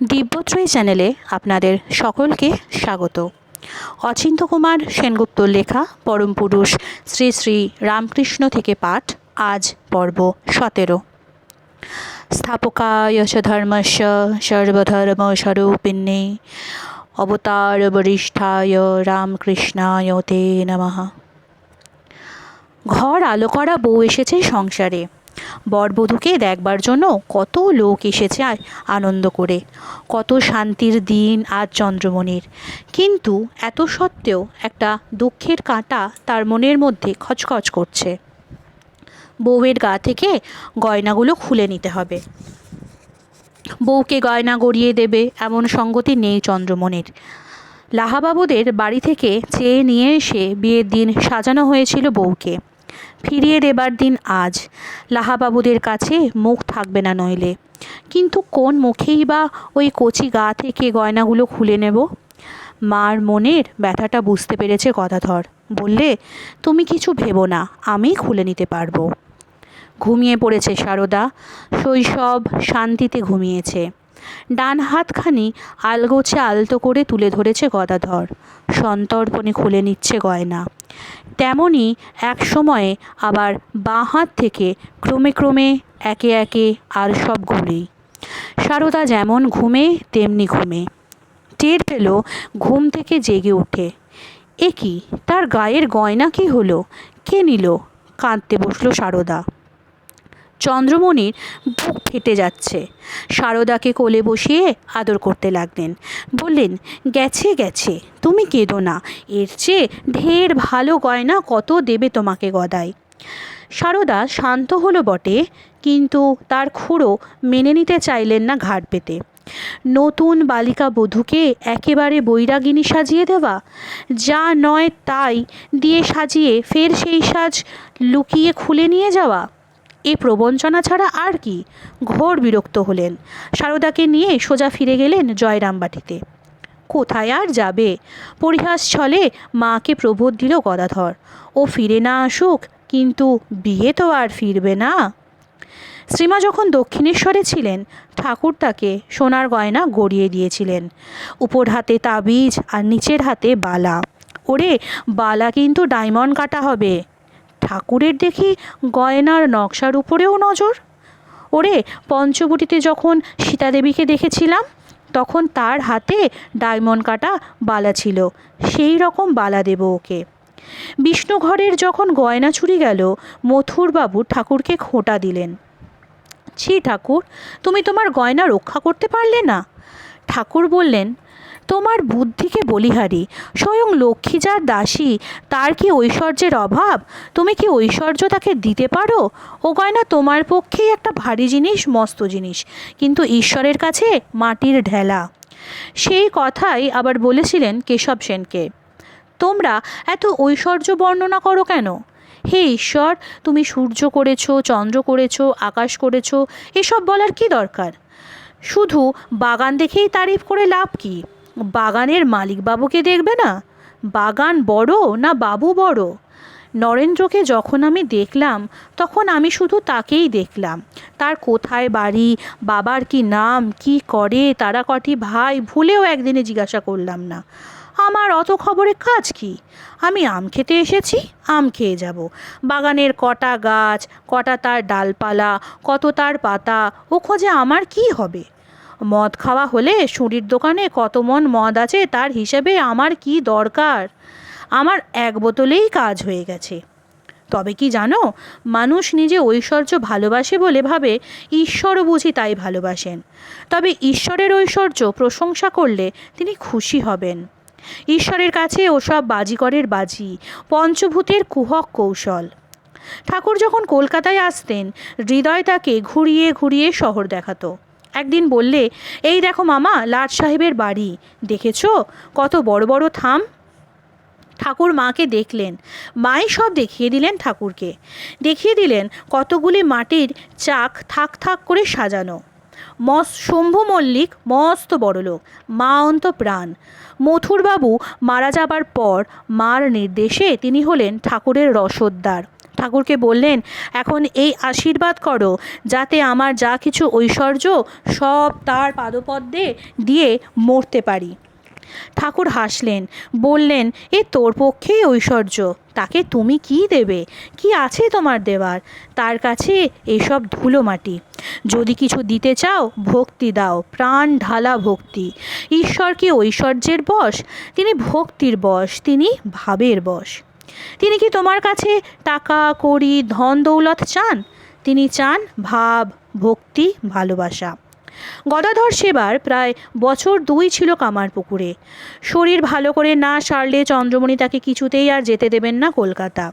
দিব্যত্রয়ী চ্যানেলে আপনাদের সকলকে স্বাগত। অচিন্ত্য কুমার সেনগুপ্তর লেখা পরম পুরুষ শ্রী শ্রী রামকৃষ্ণ থেকে পাঠ, আজ পর্ব 17। স্থাপকায় চ ধর্মস্য সর্বধর্মস্বরূপিণে অবতার বরিষ্ঠায় রামকৃষ্ণায় তে নমঃ। ঘর আলো করা বউ এসেছে সংসারে। বরবধূকে দেখবার জন্য কত লোক এসেছে আনন্দ করে। কত শান্তির দিন আজ চন্দ্রমণির। কিন্তু এত সত্ত্বেও একটা দুঃখের কাঁটা তার মনের মধ্যে খচখচ করছে। বউয়ের গা থেকে গয়নাগুলো খুলে নিতে হবে। বউকে গয়না গড়িয়ে দেবে এমন সঙ্গতি নেই চন্দ্রমণির। লাহাবাবুদের বাড়ি থেকে চেয়ে নিয়ে এসে বিয়ের দিন সাজানো হয়েছিল বউকে। ফিরিয়ে দেবার দিন আজ। লাহাবাবুদের কাছে মুখ থাকবে না নইলে। কিন্তু কোন মুখেই বা ওই কচি গা থেকে গয়নাগুলো খুলে নেব? মার মনের ব্যথাটা বুঝতে পেরেছে গদাধর। বললে, তুমি কিছু ভেবো না, আমি খুলে নিতে পারবো। ঘুমিয়ে পড়েছে সারদা। শৈশব শান্তিতে ঘুমিয়েছে। ডান হাতখানি আলগোছে আলতো করে তুলে ধরেছে গদাধর। সন্তর্পণে খুলে নিচ্ছে গয়না। তেমনি এক সময়ে আবার বাঁ হাত থেকে ক্রমে ক্রমে একে একে আর সবগুলোই। সারদা যেমন ঘুমে তেমনি ঘুমে। টের পেল ঘুম থেকে জেগে উঠে। এ কি, তার গায়ের গয়না কি হলো? কে নিল? কাঁদতে বসলো সারদা। চন্দ্রমণির বুক ফেটে যাচ্ছে। সারদাকে কোলে বসিয়ে আদর করতে লাগলেন। বললেন, গেছে গেছে, তুমি কেঁদো না। এর চেয়ে ঢের ভালো গয়না কত দেবে তোমাকে গদাই। সারদা শান্ত হলো বটে, কিন্তু তার খুড়ো মেনে নিতে চাইলেন না ঘাড় পেতে। নতুন বালিকা বধূকে একেবারে বৈরাগিনী সাজিয়ে দেওয়া, যা নয় তাই দিয়ে সাজিয়ে ফের সেই সাজ লুকিয়ে খুলে নিয়ে যাওয়া, এ প্রবঞ্চনা ছাড়া আর কি? ঘোর বিরক্ত হলেন। সারদাকে নিয়ে সোজা ফিরে গেলেন জয়রামবাটিতে। কোথায় আর যাবে? পরিহাস ছলে মাকে প্রবোধ দিল গদাধর। ও ফিরে না আসুক, কিন্তু বিয়ে তো আর ফিরবে না। শ্রীমা যখন দক্ষিণেশ্বরে ছিলেন, ঠাকুর তাকে সোনার গয়না গড়িয়ে দিয়েছিলেন। উপর হাতে তাবিজ আর নিচের হাতে বালা। ওরে, বালা কিন্তু ডায়মন্ড কাটা হবে। ঠাকুরের দেখি গয়নার নকশার উপরেও নজর। ওরে, পঞ্চবটিতে যখন সীতাদেবীকে দেখেছিলাম, তখন তার হাতে ডায়মন্ড কাটা বালা ছিল। সেই রকম বালা দেব ওকে। বিষ্ণুঘরের যখন গয়না চুরি গেল, মথুরবাবু ঠাকুরকে খোঁটা দিলেন। ছি ঠাকুর, তুমি তোমার গয়না রক্ষা করতে পারলে না। ঠাকুর বললেন, তোমার বুদ্ধিকে বলিহারি। স্বয়ং লক্ষ্মী যার দাসী, তার কি ঐশ্বর্যের অভাব? তুমি কি ঐশ্বর্য তাকে দিতে পারো? ও গয়না তোমার পক্ষেই একটা ভারী জিনিস, মস্ত জিনিস, কিন্তু ঈশ্বরের কাছে মাটির ঢেলা। সেই কথাই আবার বলেছিলেন কেশব সেনকে। তোমরা এত ঐশ্বর্য বর্ণনা করো কেন? হে ঈশ্বর, তুমি সূর্য করেছো, চন্দ্র করেছো, আকাশ করেছো, এসব বলার কি দরকার? শুধু বাগান দেখেই তারিফ করে লাভ কি? বাগানের মালিকবাবুকে দেখবে না? বাগান বড় না বাবু বড়? নরেন্দ্রকে যখন আমি দেখলাম, তখন আমি শুধু তাকেই দেখলাম। তার কোথায় বাড়ি, বাবার কি নাম, কি করে, তারা কটি ভাই, ভুলেও একদিনে জিজ্ঞাসা করলাম না। আমার অত খবরে কাজ কি? আমি আম খেতে এসেছি, আম খেয়ে যাব। বাগানের কটা গাছ, কটা তার ডালপালা, কত তার পাতা, ও খোঁজে আমার কি হবে? মদ খাওয়া হলে সুরির দোকানে কত মন মদ আছে তার হিসেবে আমার কি দরকার? আমার এক বোতলেই কাজ হয়ে গেছে। তবে কি জানো, মানুষ নিজে ঐশ্বর্য ভালোবাসে বলে ভাবে ঈশ্বরও বুঝি তাই ভালোবাসেন। তবে ঈশ্বরের ঐশ্বর্য প্রশংসা করলে তিনি খুশি হবেন। ঈশ্বরের কাছে ওসব বাজিকরের বাজি, পঞ্চভূতের কুহক কৌশল। ঠাকুর যখন কলকাতায় আসতেন, হৃদয় তাকে ঘুরিয়ে ঘুরিয়ে শহর দেখাতো। একদিন বললে, এই দেখো মামা, লাট সাহেবের বাড়ি দেখেছো? কত বড় বড় থাম। ঠাকুর মাকে দেখলেন। মাই সব দেখিয়ে দিলেন ঠাকুরকে। দেখিয়ে দিলেন কতগুলি মাটির চাক থাক থাক করে সাজানো। শম্ভু মল্লিক মস্ত বড়লোক, মা অন্ত প্রাণ। মথুরবাবু মারা যাবার পর মার নির্দেশে তিনি হলেন ঠাকুরের রসদদার। ঠাকুরকে বললেন, এখন এই আশীর্বাদ করো যাতে আমার যা কিছু ঐশ্বর্য সব তার পাদপদ্মে দিয়ে মরতে পারি। ঠাকুর হাসলেন, বললেন, এ তোর পক্ষেই ঐশ্বর্য, তাকে তুমি কি দেবে? কি আছে তোমার দেওয়ার? তার কাছে এসব ধুলো মাটি। যদি কিছু দিতে চাও ভক্তি দাও, প্রাণ ঢালা ভক্তি। ঈশ্বর কি ঐশ্বর্যের বশ? তিনি ভক্তির বশ, তিনি ভাবের বশ। তিনি কি তোমার কাছে টাকা কড়ি ধন দৌলত চান? তিনি চান ভাব, ভক্তি, ভালোবাসা। গদাধর সেবার প্রায় বছর 2 ছিল কামারপুকুরে। শরীর ভালো করে না সারলে চন্দ্রমণি তাকে কিছুতেই আর যেতে দেবেন না কলকাতা।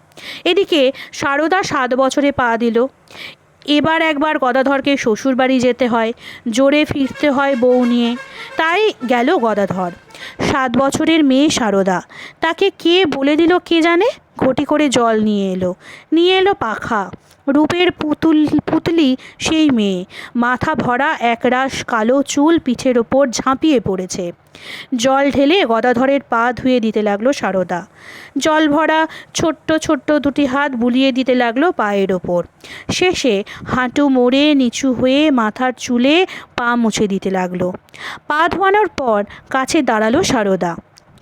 এদিকে সারদা 7 বছরে পা দিল। এবার একবার গদাধরকে শ্বশুরবাড়ি যেতে হয়, জোরে ফিরতে হয় বউ নিয়ে। তাই গেল গদাধর। 7 বছরের মেয়ে সারদা, তাকে কে বলে দিল কে জানে, ঘটি করে জল নিয়ে এলো পাখা। রূপের পুতলি সেই মেয়ে, মাথা ভরা একরাশ কালো চুল পিঠের ওপর ঝাঁপিয়ে পড়েছে। জল ঢেলে গদাধরের পা ধুয়ে দিতে লাগলো সারদা। জল ভরা ছোট্ট ছোট্ট 2টি হাত বুলিয়ে দিতে লাগলো পায়ের ওপর। শেষে হাঁটু মোড়ে নিচু হয়ে মাথার চুলে পা মুছে দিতে লাগলো। পা ধোয়ানোর পর কাছে দাঁড়ালো সারদা।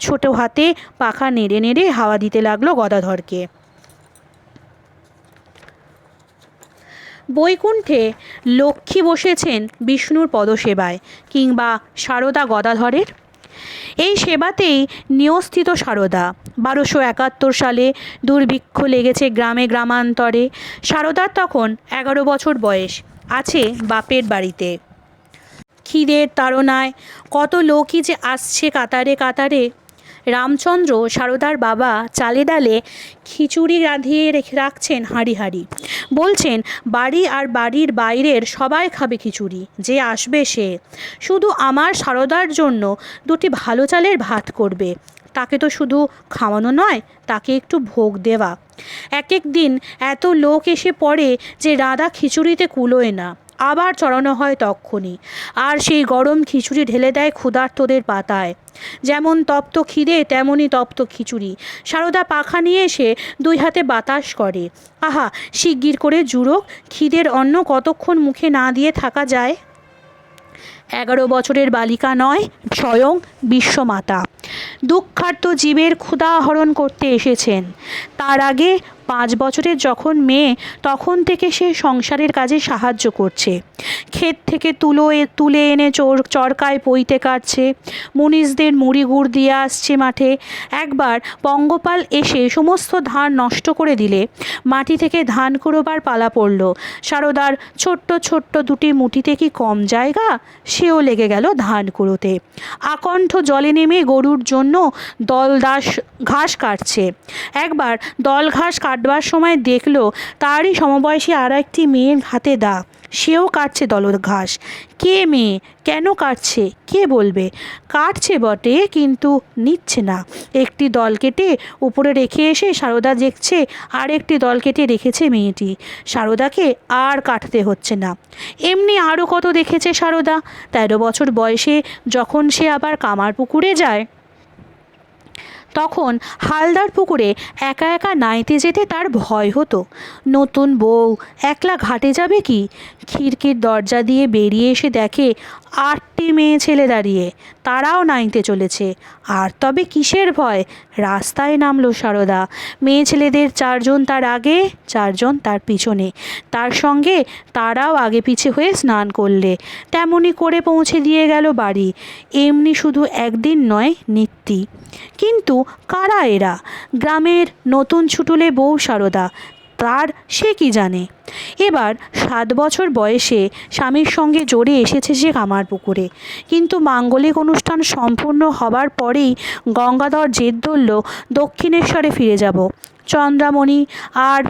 ছোট হাতে পাখা নেড়ে নেড়ে হাওয়া দিতে লাগলো গদাধরকে। বৈকুণ্ঠে লক্ষ্মী বসেছেন বিষ্ণুর পদসেবায়, কিংবা সারদা গদাধরের এই সেবাতেই নিয়স্থিত সারদা। 1271 সালে দুর্ভিক্ষ লেগেছে গ্রামে গ্রামান্তরে। সারদার তখন 11 বছর বয়স, আছে বাপের বাড়িতে। খিদের তাড়নায় কত লোকই যে আসছে কাতারে কাতারে। রামচন্দ্র সারদার বাবা চালে ডালে খিচুড়ি রাঁধিয়ে রাখছেন হাঁড়ি হাঁড়ি। বলছেন, বাড়ি আর বাড়ির বাইরের সবাই খাবে খিচুড়ি, যে আসবে সে। শুধু আমার সারদার জন্য 2টি ভালো চালের ভাত করবে। তাকে তো শুধু খাওয়ানো নয়, তাকে একটু ভোগ দেওয়া। এক এক দিন এত লোক এসে পড়ে যে রাধা খিচুড়িতে কুলোয় না, আবার চড়ানো হয় তক্ষুনি। আর সেই গরম খিচুড়ি ঢেলে দেয় ক্ষুধার্তদের পাতায়। যেমন তপ্ত খিদে তেমনই তপ্ত খিচুড়ি। সারদা পাখা নিয়ে এসে 2 হাতে বাতাস করে। আহা, শিগগির করে জুড়োক, খিদের অন্ন কতক্ষণ মুখে না দিয়ে থাকা যায়। 11 বছরের বালিকা নয়, স্বয়ং বিশ্বমাতা দুঃখার্ত জীবের ক্ষুধা হরণ করতে এসেছেন। তার আগে 5 বছরের যখন মেয়ে, তখন থেকে সে সংসারের কাজে সাহায্য করছে। ক্ষেত থেকে তুলে এনে চরকায় পইতে কাটছে, মুনিশদের মুড়ি গুড় দিয়ে আসছে মাঠে। একবার পঙ্গপাল এসে সমস্ত ধান নষ্ট করে দিলে মাটি থেকে ধান কুড়োবার পালা পড়ল। সারদার ছোট্ট ছোট্ট 2টি মুঠিতে কি কম জায়গা? সেও লেগে গেল ধান কুড়োতে। আকণ্ঠ জলে নেমে গরুর জন্য দলদাস ঘাস কাটছে। একবার দল ঘাস কাটবার সময় দেখল তারই সমবয়সী আর একটি মেয়ের হাতে দা, সেও কাটছে দলদ ঘাস। কে মেয়ে, কেন কাটছে, কে বলবে? কাটছে বটে, কিন্তু নিচ্ছে না। একটি দল কেটে উপরে রেখে এসে সারদা দেখছে আর একটি দল কেটে রেখেছে মেয়েটি। সারদাকে আর কাটতে হচ্ছে না। এমনি আরও কত দেখেছে সারদা। 13 বছর বয়সে যখন সে আবার কামারপুকুরে যায়, তখন হালদার পুকুরে একা একা নাইতে যেতে তার ভয় হতো। নতুন বউ একলা ঘাটে যাবে কি? খিড়কির দরজা দিয়ে বেরিয়ে এসে দেখে 8টি মেয়ে ছেলে দাঁড়িয়ে, তারাও নাইতে চলেছে। আর তবে কিসের ভয়? রাস্তায় নামলো সারদা। মেয়ে ছেলেদের 4 জন তার আগে, 4 জন তার পিছনে। তার সঙ্গে তারাও আগে পিছে হয়ে স্নান করলে। তেমনি করে পৌঁছে দিয়ে গেল বাড়ি। এমনি শুধু একদিন নয়, নিত্যি। কিন্তু কারা এরা? গ্রামের নতুন ছুটুলে বউ সারদা, তার সে কি জানে। এবার 7 বছর বয়সে স্বামীর সঙ্গে জোরে এসেছে সে কামারপুকুরে। কিন্তু মাঙ্গলিক অনুষ্ঠান সম্পূর্ণ হবার পরেই গঙ্গাধর জেদ ধরল দক্ষিণেশ্বরে ফিরে যাব। চন্দ্রামণি আর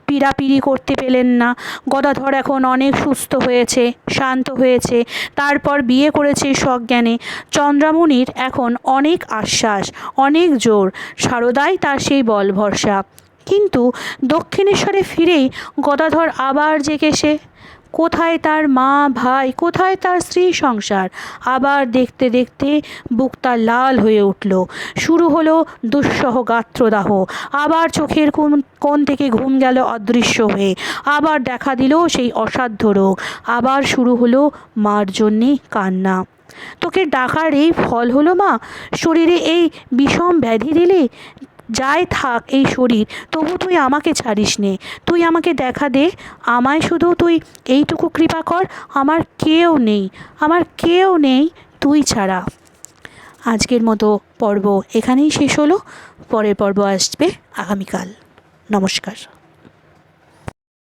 পীড়াপিড়ি করতে পেলেন না। গদাধর এখন অনেক সুস্থ হয়েছে, শান্ত হয়েছে, তারপর বিয়ে করেছে সজ্ঞানে। চন্দ্রামণির এখন অনেক আশ্বাস, অনেক জোর। সারদাই তার সেই বল ভরসা। কিন্তু দক্ষিণেশ্বরে ফিরেই গদাধর আবার জেগেছে। কোথায় তার মা ভাই, কোথায় তার স্ত্রী সংসার? আবার দেখতে দেখতে বুকটা লাল হয়ে উঠল। শুরু হলো দুঃসহ গাত্রদাহ। আবার চোখের কোণ থেকে ঘুম গেল অদৃশ্য হয়ে। আবার দেখা দিল সেই অসাধ্য রোগ। আবার শুরু হলো মার জন্যে কান্না। তোকে ডাকার এই ফল হলো মা? শরীরে এই বিষম ব্যাধি দিলি? যাই থাক এই শরীর, তবু তুই আমাকে ছাড়িস নে। তুই আমাকে দেখা দে, আমায় শুধু তুই এইটুকু কৃপা কর। আমার কেউ নেই, আমার কেউ নেই তুই ছাড়া। আজকের মতো পর্ব এখানেই শেষ হলো। পরের পর্ব আসবে আগামীকাল। নমস্কার।